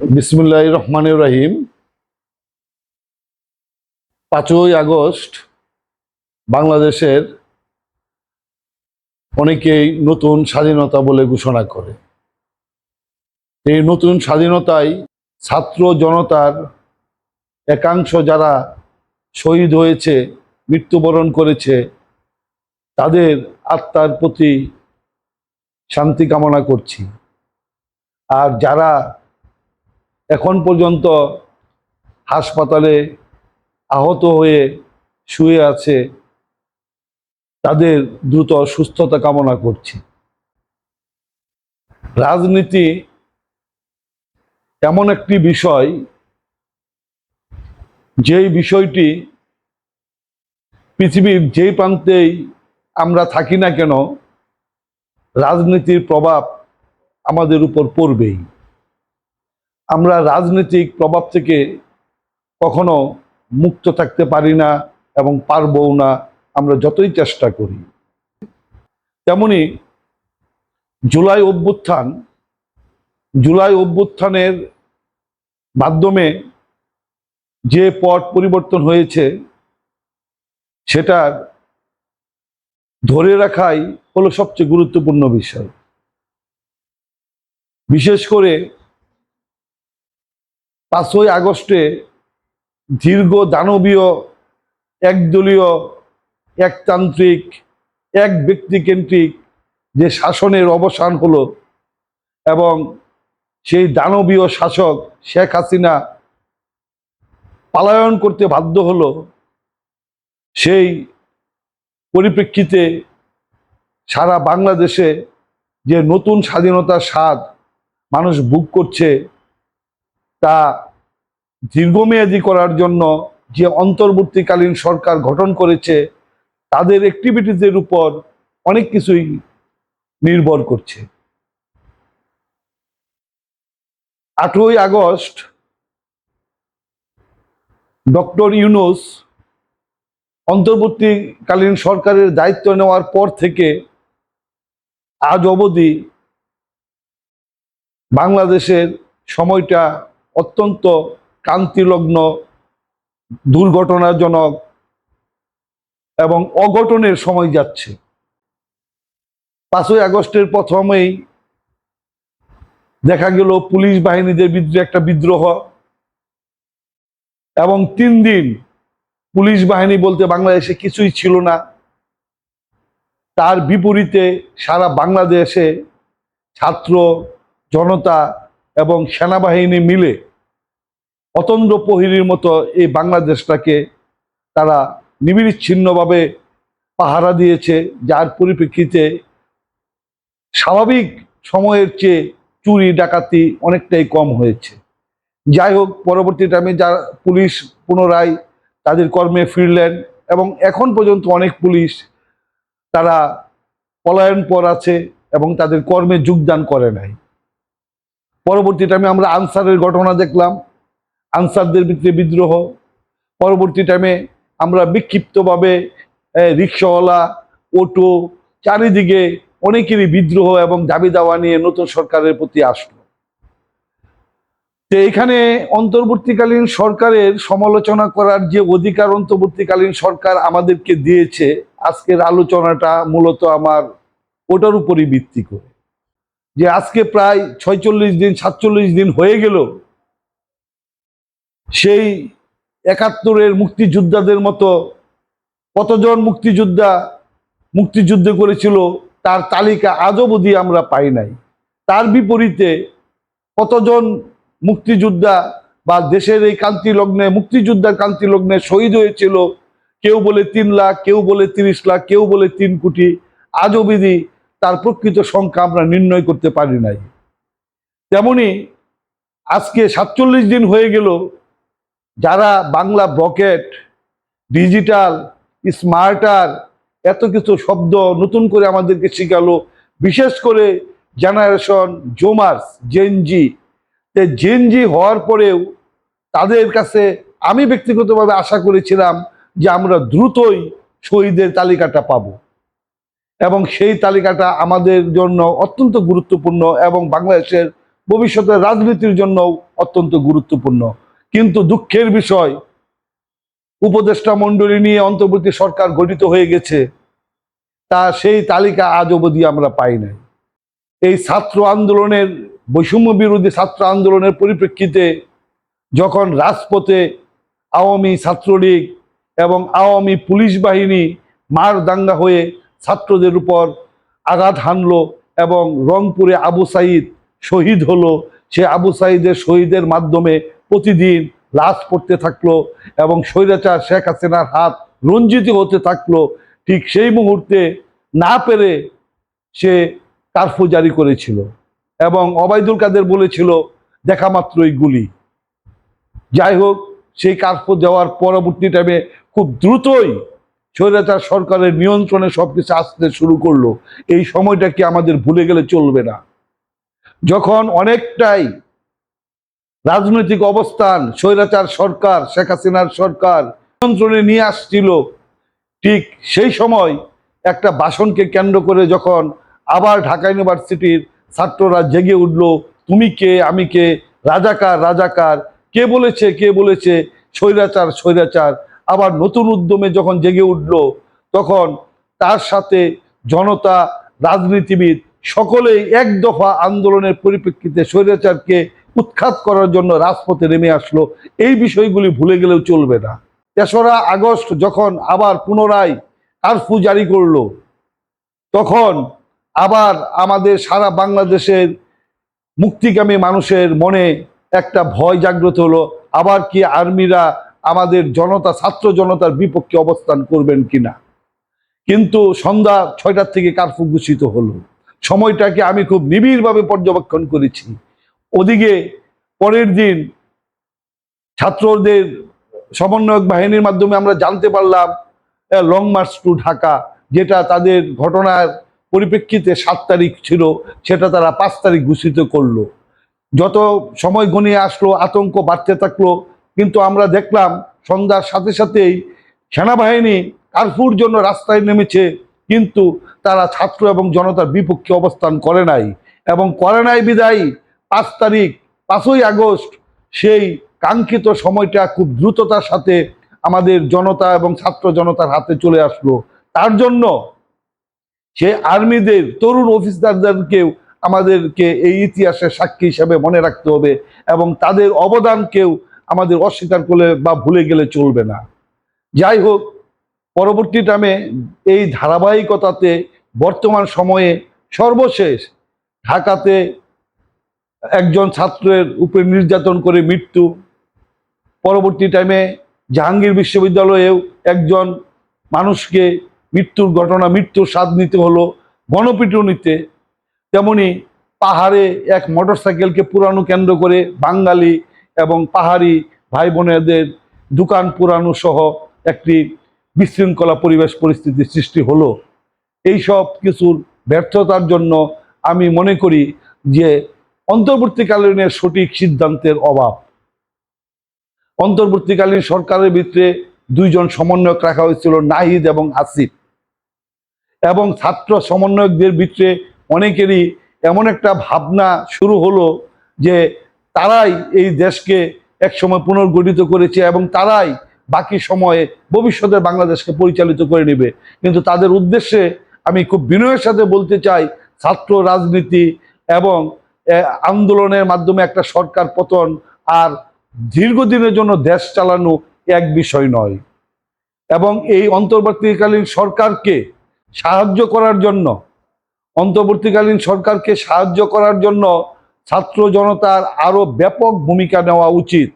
বিসমিল্লাহির রহমানির রহিম। 5ই আগস্ট বাংলাদেশের অনেকেই নতুন স্বাধীনতা বলে ঘোষণা করে। এই নতুন স্বাধীনতায় ছাত্র জনতার একাংশ যারা শহীদ হয়েছে, মৃত্যুবরণ করেছে, তাদের আত্মার প্রতি শান্তি কামনা করছি। আর যারা এখন পর্যন্ত হাসপাতালে আহত হয়ে শুয়ে আছে, তাদের দ্রুত সুস্থতা কামনা করছি। রাজনীতি এমন একটি বিষয়, যেই বিষয়টি পৃথিবীর যেই প্রান্তেই আমরা থাকি না কেন, রাজনীতির প্রভাব আমাদের উপর পড়বেই। আমরা রাজনৈতিক প্রভাব থেকে কখনো মুক্ত থাকতে পারি না এবং পারবও না, আমরা যতই চেষ্টা করি। তেমনি জুলাই অভ্যুত্থানের মাধ্যমে যে পট পরিবর্তন হয়েছে, সেটার ধরে রাখাই হলো সবচেয়ে গুরুত্বপূর্ণ বিষয়। বিশেষ করে 5ই আগস্টে দীর্ঘ দানবীয়, একদলীয়, একতান্ত্রিক, এক ব্যক্তিকেন্দ্রিক যে শাসনের অবসান হলো এবং সেই দানবীয় শাসক শেখ হাসিনা পলায়ন করতে বাধ্য হলো, সেই পরিপ্রেক্ষিতে সারা বাংলাদেশে যে নতুন স্বাধীনতার স্বাদ মানুষ ভোগ করছে, তা দীর্ঘমেয়াদী করার জন্য যে অন্তর্বর্তীকালীন সরকার গঠন করেছে, তাদের অ্যাক্টিভিটিজের উপর অনেক কিছুই নির্ভর করছে। 8ই আগস্ট ডক্টর ইউনূস অন্তর্বর্তীকালীন সরকারের দায়িত্ব নেওয়ার পর থেকে আজ অবধি বাংলাদেশের সময়টা অত্যন্ত ক্রান্তিলগ্ন, দুর্ঘটনাজনক এবং অঘটনের সময় যাচ্ছে। 5ই আগস্টের প্রথমেই দেখা গেল পুলিশ বাহিনীদের বিরুদ্ধে একটা বিদ্রোহ, এবং 3 দিন পুলিশ বাহিনী বলতে বাংলাদেশে কিছুই ছিল না। তার বিপরীতে সারা বাংলাদেশে ছাত্র জনতা এবং সেনাবাহিনী মিলে অতন্দ্র প্রহরীর মতো এই বাংলাদেশটাকে তারা নিবিচ্ছিন্নভাবে পাহারা দিয়েছে, যার পরিপ্রেক্ষিতে স্বাভাবিক সময়ের চেয়ে চুরি ডাকাতি অনেকটাই কম হয়েছে। যাই হোক, পরবর্তী টাইমে যারা পুলিশ পুনরায় তাদের কর্মে ফিরলেন এবং এখন পর্যন্ত অনেক পুলিশ তারা পলায়ন পর আছে এবং তাদের কর্মে যোগদান করে নাই। পরবর্তী টাইমে আমরা আনসারের ঘটনা দেখলাম, আনসারদের ভিতরে বিদ্রোহ। পরবর্তী টাইমে আমরা বিক্ষিপ্তভাবে রিক্সাওয়ালা, অটো, চারিদিকে অনেকেরই বিদ্রোহ এবং দাবি দাওয়া নিয়ে নতুন সরকারের প্রতি আসলো। তো এখানে অন্তর্বর্তীকালীন সরকারের সমালোচনা করার যে অধিকার অন্তর্বর্তীকালীন সরকার আমাদেরকে দিয়েছে, আজকের আলোচনাটা মূলত আমার ওটার উপরই ভিত্তি করে। যে আজকে প্রায় 46 দিন 47 দিন হয়ে গেল সেই 71-এর মুক্তিযোদ্ধাদের মতো কতজন মুক্তিযুদ্ধ করেছিল তার তালিকা আজ অবধি আমরা পাই নাই। তার বিপরীতে কতজন মুক্তিযোদ্ধা বা দেশের এই ক্রান্তিলগ্নে, মুক্তিযোদ্ধার ক্রান্তিলগ্নে শহীদ হয়েছিল, কেউ বলে 3 লাখ, কেউ বলে 30 লাখ, কেউ বলে 3 কোটি, আজ অবধি তার প্রকৃত সংখ্যা আমরা নির্ণয় করতে পারি নাই। তেমনি আজকে 47 দিন হয়ে গেল যারা বাংলা ব্রকেট, ডিজিটাল, স্মার্টার, এত কিছু শব্দ নতুন করে আমাদেরকে শিখালো, বিশেষ করে জেনারেশন জোমার্স, জেনজি হওয়ার পরেও তাদের কাছে আমি ব্যক্তিগতভাবে আশা করেছিলাম যে আমরা দ্রুতই শহীদের তালিকাটা পাব, এবং সেই তালিকাটা আমাদের জন্য অত্যন্ত গুরুত্বপূর্ণ এবং বাংলাদেশের ভবিষ্যতের রাজনীতির জন্য অত্যন্ত গুরুত্বপূর্ণ। কিন্তু দুঃখের বিষয়, উপদেষ্টা মণ্ডলী নিয়ে অন্তর্বর্তী সরকার গঠিত হয়ে গেছে, তা সেই তালিকা আজ অবধি আমরা পাই নাই। এই ছাত্র আন্দোলনের, বৈষম্য বিরোধী ছাত্র আন্দোলনের পরিপ্রেক্ষিতে যখন রাজপথে আওয়ামী ছাত্রলীগ এবং আওয়ামী পুলিশ বাহিনী মার দাঙ্গা হয়ে ছাত্রদের উপর আঘাত হানলো এবং রংপুরে আবু সাইদ শহীদ হলো, সে আবু সাইদের শহীদের মাধ্যমে প্রতিদিন লাশ পড়তে থাকলো এবং স্বৈরাচার শেখ হাসিনার হাত রঞ্জিত হতে থাকলো, ঠিক সেই মুহূর্তে না পেরে সে কারফিউ জারি করেছিল এবং ওবায়দুল কাদের বলেছিল দেখা মাত্রই গুলি। যাই হোক, সেই কারফিউ দেওয়ার পরবর্তী টাইমে খুব দ্রুতই স্বৈরাচার সরকারের নিয়ন্ত্রণে সবকিছু আসতে শুরু করলো। এই সময়টাকে আমাদের ভুলে গেলে চলবে না। যখন অনেকটাই রাজনৈতিক অবস্থান স্বৈরাচার সরকার, শেখ হাসিনার সরকার নিয়ন্ত্রণে নিয়ে আসছিল, ঠিক সেই সময় একটা ভাষণকে কেন্দ্র করে যখন আবার ঢাকা ইউনিভার্সিটির ছাত্ররা জেগে উঠলো, তুমি কে আমি কে, রাজাকার রাজাকার, কে বলেছে স্বৈরাচার স্বৈরাচার, আবার নতুন উদ্যমে যখন জেগে উঠলো, তখন তার সাথে জনতা, রাজনীতিবিদ সকলেই এক দফা আন্দোলনের পরিপ্রেক্ষিতে স্বৈরাচারকে উৎখাত করার জন্য রাজপথে নেমে আসলো। এই বিষয়গুলি ভুলে গেলেও চলবে না। ৩রা আগস্ট যখন আবার পুনরায় কারফিউ জারি করলো, তখন আবার আমাদের সারা বাংলাদেশের মুক্তিকামী মানুষের মনে একটা ভয় জাগ্রত হলো, আবার কি আর্মিরা আমাদের জনতা, ছাত্র জনতার বিপক্ষে অবস্থান করবেন কিনা। কিন্তু সন্ধ্যা ৬টার থেকে কারফিউ ঘোষিত হলো। সময়টাকে আমি খুব নিবিড়ভাবে পর্যবেক্ষণ করেছি। ওদিকে পরের দিন ছাত্রদের সমন্বয়ক বাহিনীর মাধ্যমে আমরা জানতে পারলাম লং মার্চ টু ঢাকা, যেটা তাদের ঘটনার পরিপ্রেক্ষিতে ৭ তারিখ ছিল, সেটা তারা ৫ তারিখ ঘোষিত করলো। যত সময় গণিয়ে আসলো আতঙ্ক বাড়তে থাকলো, কিন্তু আমরা দেখলাম সন্ধ্যার সাথে সাথেই সেনাবাহিনী কারফিউর জন্য রাস্তায় নেমেছে, কিন্তু তারা ছাত্র এবং জনতার বিপক্ষে অবস্থান করে নাই এবং করে নাই বিদায়ী ৫ তারিখ, ৫ই আগস্ট সেই কাঙ্ক্ষিত সময়টা খুব দ্রুততার সাথে আমাদের জনতা এবং ছাত্র জনতার হাতে চলে আসলো। তার জন্য সে আর্মিদের তরুণ অফিসারদেরকেও আমাদেরকে এই ইতিহাসের সাক্ষী হিসেবে মনে রাখতে হবে এবং তাদের অবদানকেও আমাদের অস্বীকার করলে বা ভুলে গেলে চলবে না। যাই হোক, পরবর্তী টাইমে এই ধারাবাহিকতাতে বর্তমান সময়ে সর্বশেষ ঢাকাতে একজন ছাত্রের উপরে নির্যাতন করে মৃত্যু, পরবর্তী টাইমে জাহাঙ্গীর বিশ্ববিদ্যালয়েও একজন মানুষকে মৃত্যুর স্বাদ নিতে হলো গণপিটুনিতে। তেমনি পাহাড়ে এক মোটরসাইকেলকে পুরানো কেন্দ্র করে বাঙালি এবং পাহাড়ি ভাই বোনেদের দোকান পুরানো সহ একটি বিশৃঙ্খলা পরিস্থিতির সৃষ্টি হলো। এই সব কিছুর ব্যর্থতার জন্য আমি মনে করি যে অন্তর্বর্তীকালীনের সঠিক সিদ্ধান্তের অভাব। অন্তর্বর্তীকালীন সরকারের ভিতরে 2 জন সমন্বয়ক রাখা হয়েছিল, নাহিদ এবং আসিফ, এবং ছাত্র সমন্বয়কদের ভিতরে অনেকেরই এমন একটা ভাবনা শুরু হলো যে তারাই এই দেশকে একসময় পুনর্গঠিত করেছে এবং তারাই বাকি সময়ে ভবিষ্যতের বাংলাদেশকে পরিচালিত করে নেবে। কিন্তু তাদের উদ্দেশ্যে আমি খুব বিনয়ের সাথে বলতে চাই, ছাত্র রাজনীতি এবং আন্দোলনের মাধ্যমে একটা সরকার পতন আর দীর্ঘদিনের জন্য দেশ চালানো এক বিষয় নয়। এবং এই অন্তর্বর্তীকালীন সরকারকে সাহায্য করার জন্য ছাত্র জনতার আরো ব্যাপক ভূমিকা নেওয়া উচিত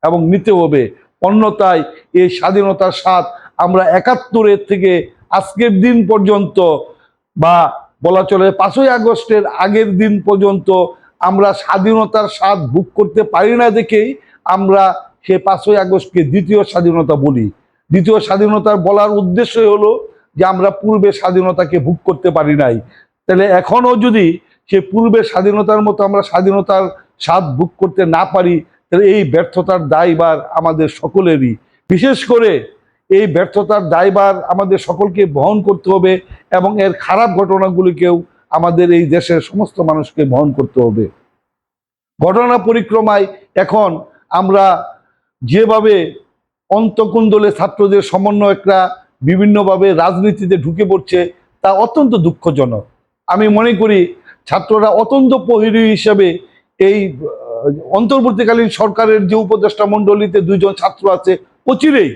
এবং নিতে হবে। অন্যথায় এই স্বাধীনতার স্বাদ আমরা ৭১ থেকে আজকের দিন পর্যন্ত, বা বলা চলে ৫ই আগস্টের আগের দিন পর্যন্ত আমরা স্বাধীনতার স্বাদ ভোগ করতে পারি না দেখেই আমরা সে ৫ই আগস্টকে দ্বিতীয় স্বাধীনতা বলি। দ্বিতীয় স্বাধীনতার বলার উদ্দেশ্যই হলো যে আমরা পূর্বে স্বাধীনতাকে ভোগ করতে পারি নাই, তাহলে এখনো যদি সে পূর্বের স্বাধীনতার মতো আমরা স্বাধীনতার স্বাদ ভোগ করতে না পারি, তাহলে এই ব্যর্থতার দায়ভার আমাদের সকলেরই। বিশেষ করে এই ব্যর্থতার দায়ভার আমাদের সকলকে বহন করতে হবে এবং এর খারাপ ঘটনাগুলিকেও আমাদের এই দেশের সমস্ত মানুষকে বহন করতে হবে। ঘটনা পরিক্রমায় এখন আমরা যেভাবে অন্তকুণ্ডলে ছাত্রদের সমন্বয়করা বিভিন্নভাবে রাজনীতিতে ঢুকে পড়ছে তা অত্যন্ত দুঃখজনক। আমি মনে করি ছাত্ররা অত্যন্ত প্রহরী হিসেবে এই অন্তর্বর্তীকালীন সরকারের যে উপদেষ্টা মণ্ডলীতে 2 জন ছাত্র আছে, অচিরেই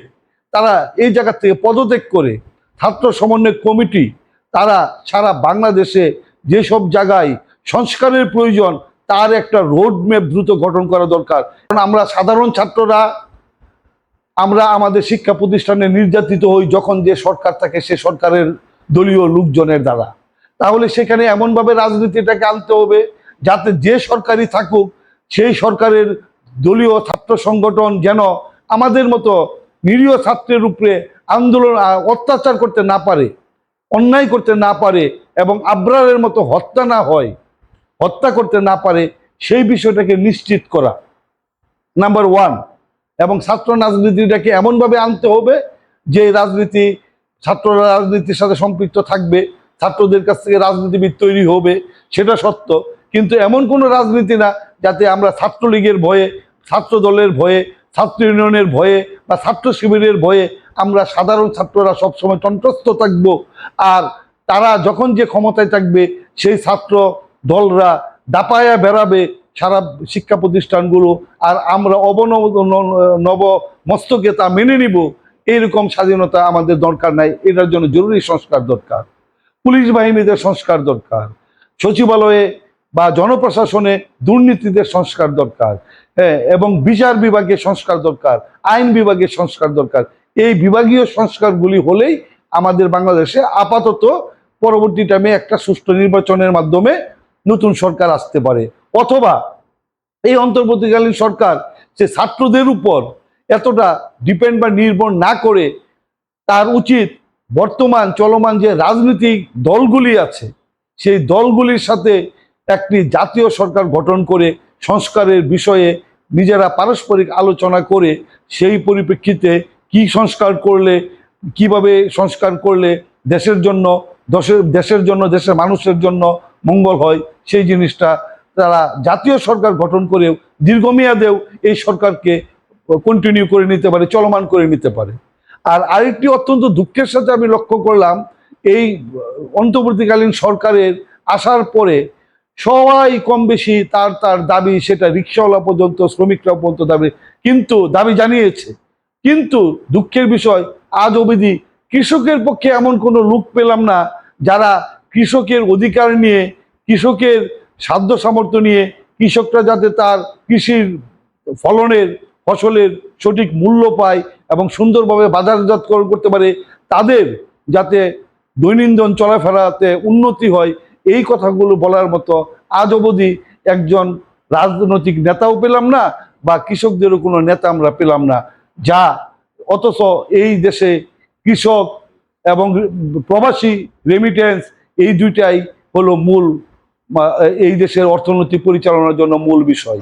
তারা এই জায়গা থেকে পদত্যাগ করে ছাত্র সমন্বয় কমিটি তারা সারা বাংলাদেশে যেসব জায়গায় সংস্কারের প্রয়োজন তার একটা রোড ম্যাপ দ্রুত গঠন করা দরকার। কারণ আমরা সাধারণ ছাত্ররা আমরা আমাদের শিক্ষা প্রতিষ্ঠানে নির্যাতিত হই যখন যে সরকার থাকে সে সরকারের দলীয় লোকজনের দ্বারা। তাহলে সেখানে এমনভাবে রাজনীতিটাকে আনতে হবে যাতে যে সরকারই থাকুক সেই সরকারের দলীয় ছাত্র সংগঠন যেন আমাদের মতো নিরীহ ছাত্রের উপরে আন্দোলন অত্যাচার করতে না পারে, অন্যায় করতে না পারে এবং আবরারের মতো হত্যা না হয়, হত্যা করতে না পারে, সেই বিষয়টাকে নিশ্চিত করা নাম্বার 1। এবং ছাত্র রাজনীতিটাকে এমনভাবে আনতে হবে যে রাজনীতি ছাত্ররা রাজনীতির সাথে সম্পৃক্ত থাকবে, ছাত্রদের কাছ থেকে রাজনীতিবিদ তৈরি হবে, সেটা সত্য, কিন্তু এমন কোনো রাজনীতি না যাতে আমরা ছাত্রলীগের ভয়ে, ছাত্র দলের ভয়ে, ছাত্র ইউনিয়নের ভয়ে বা ছাত্র শিবিরের ভয়ে আমরা সাধারণ ছাত্ররা সবসময় তন্ত্রস্থ থাকবো। আর তারা যখন যে ক্ষমতায় থাকবে সেই ছাত্র দলরা দাপায়া বেড়াবে সারা শিক্ষা প্রতিষ্ঠানগুলো, আর আমরা নব মস্তকে তা মেনে নিব, এইরকম স্বাধীনতা আমাদের দরকার নাই। এটার জন্য জরুরি সংস্কার দরকার, পুলিশ বাহিনীতে সংস্কার দরকার, সচিবালয়ে বা জনপ্রশাসনে দুর্নীতিদের সংস্কার দরকার, এবং বিচার বিভাগে সংস্কার দরকার, আইন বিভাগে সংস্কার দরকার। এই বিভাগীয় সংস্কারগুলি হলেই আমাদের বাংলাদেশে আপাতত পরবর্তী টাইমে একটা সুষ্ঠু নির্বাচনের মাধ্যমে নতুন সরকার আসতে পারে। অথবা এই অন্তর্বর্তীকালীন সরকার যে ছাত্রদের উপর এতটা ডিপেন্ড বা নির্ভর না করে তার উচিত বর্তমান চলমান যে রাজনৈতিক দলগুলি আছে সেই দলগুলির সাথে একটি জাতীয় সরকার গঠন করে সংস্কারের বিষয়ে নিজেরা পারস্পরিক আলোচনা করে সেই পরিপ্রেক্ষিতে কি সংস্কার করলে, কিভাবে সংস্কার করলে দেশের জন্য দেশের মানুষের জন্য মঙ্গল হয়, সেই জিনিসটা তারা জাতীয় সরকার গঠন করেও দীর্ঘমেয়াদেও এই সরকারকে কন্টিনিউ করে নিতে পারে, চলমান করে নিতে পারে। আর আরেকটি অত্যন্ত দুঃখের সাথে আমি লক্ষ্য করলাম, এই অন্তর্বর্তীকালীন সরকারের আসার পরে সবাই কম বেশি তার তার দাবি, সেটা রিক্সাওয়ালা পর্যন্ত শ্রমিকরা পর্যন্ত দাবি জানিয়েছে, কিন্তু দুঃখের বিষয় আজ অবধি কৃষকের পক্ষে এমন কোনো লোক পেলাম না যারা কৃষকের অধিকার নিয়ে, কৃষকের সাধ্য সামর্থ্য নিয়ে, কৃষকরা যাতে তার কৃষির ফসলের সঠিক মূল্য পায় এবং সুন্দরভাবে বাজারজাত করতে পারে, তাদের যাতে দৈনন্দিন চলাফেরাতে উন্নতি হয়, এই কথাগুলো বলার মতো আজ অবধি একজন রাজনৈতিক নেতাও পেলাম না বা কৃষকদেরও কোনো নেতা আমরা পেলাম না। যা অথচ এই দেশে কৃষক এবং প্রবাসী রেমিটেন্স এই দুইটাই হলো মূল এই দেশের অর্থনৈতিক পরিচালনার জন্য মূল বিষয়।